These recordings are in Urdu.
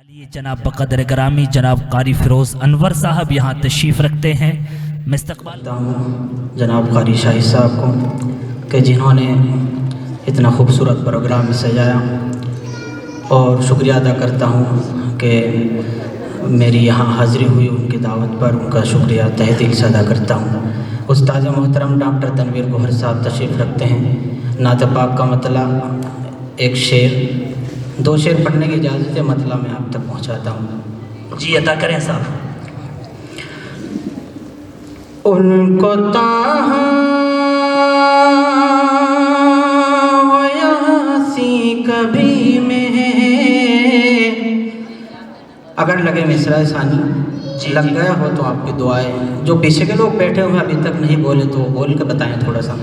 علی جناب بقدر گرامی جناب قاری فیروز انور صاحب یہاں تشریف رکھتے ہیں. میں استقبال کرتا ہوں جناب قاری شاہد صاحب کو کہ جنہوں نے اتنا خوبصورت پروگرام سجایا، اور شکریہ ادا کرتا ہوں کہ میری یہاں حاضری ہوئی، ان کی دعوت پر ان کا شکریہ تہہ دل سے ادا کرتا ہوں. استاد محترم ڈاکٹر تنویر گوہر صاحب تشریف رکھتے ہیں. نعت پاک کا مطلب ایک شعر، 2 شعر پڑھنے کی اجازت ہے، مطلب میں آپ تک پہنچاتا ہوں. جی عطا کریں صاحب. ان کو تاہا و یاسی کبھی میں، اگر لگے مصرع ثانی لگ گیا ہو تو آپ کی دعائیں، جو پیچھے کے لوگ بیٹھے ہوئے ابھی تک نہیں بولے تو بول کے بتائیں تھوڑا سا.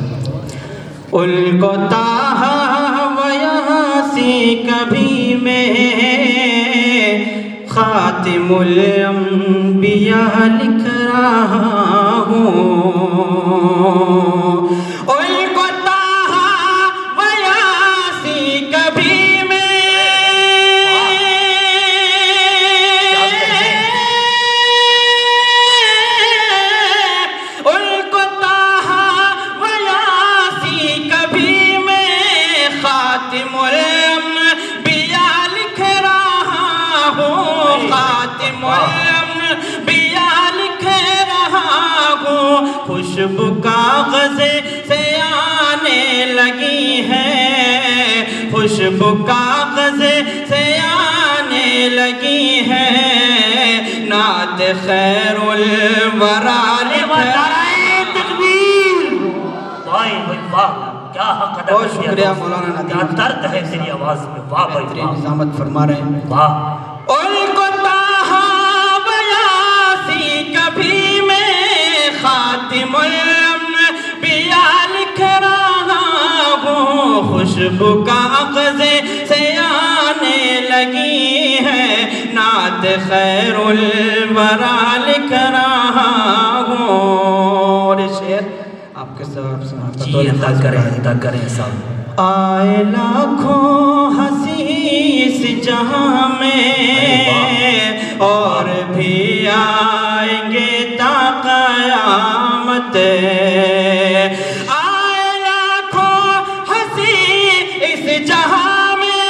ان کو تاہا و یاسی کبھی میں، خاتم الانبیاء لکھ رہا ہوں. ان کو تاہا و یاسی کبھی میں، ان کو تاہا و یاسی کبھی میں، خاتم الانبیاء لکھ رہا ہوں. خاتم الانبیاء لکھ رہا ہوں. خوشبو کاغذ سے آنے لگی ہے، خوشبو کاغذ سے آنے لگی ہے. نعت خیر الورا لکھ کیا حق ادا بہت شکریہ مولانا کیا ندیم، درد ہے تیری آواز میں. واہ بھائی واہ نظامت فرما رہے ہیں. واہ. ان کو تاہا و یاسی کبھی میں، خاتم الانبیاء لکھ رہا ہوں. خوشبو کاغذ سے آنے لگی ہے، نعت خیر الورا لکھ رہا ہوں. اور شعر آپ کے ساتھ جی عطا کریں صاحب. آئے لاکھوں ہنسی اس جہاں میں، اور بھی آئیں گے تا قیامت. آئے لاکھوں ہنسی اس جہاں میں،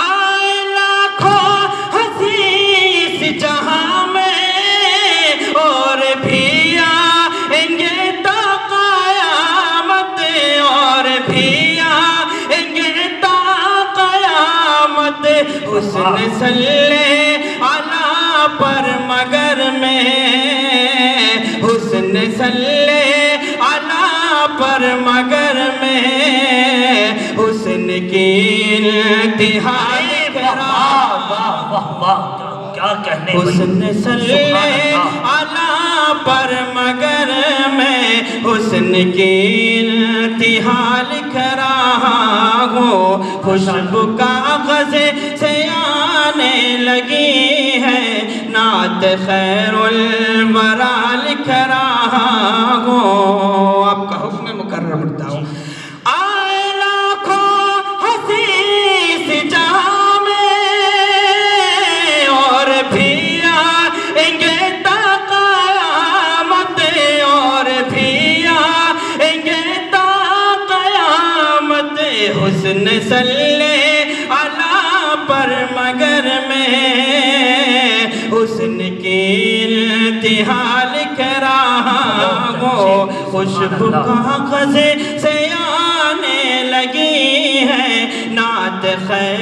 آئے لاکھوں ہنسی اس جہاں میں، اور بھی حسن صلی علی پر مگر میں، حسن صلی علی پر مگر میں، حسن کی انتہا کیا کہنے. حسن صلی علی پر مگر میں، حسن کی انتہا لکھ رہا ہوں. خوشبو کاغذ سے آنے لگی ہے، نعت خیر الورا لکھ رہا ہوں. آپ کا حکم مقرر کرتا ہوں. آئے لاکھوں ہنسی اس جہاں میں، اور بھی آئیں گے تا قیامت، اور بھی آئیں گے تا قیامت. حسن صلی علی پر مگر میں، حسن کی انتہا لکھ رہا ہوں. خوشبو کاغذ سے آنے لگی ہے، نعت خیر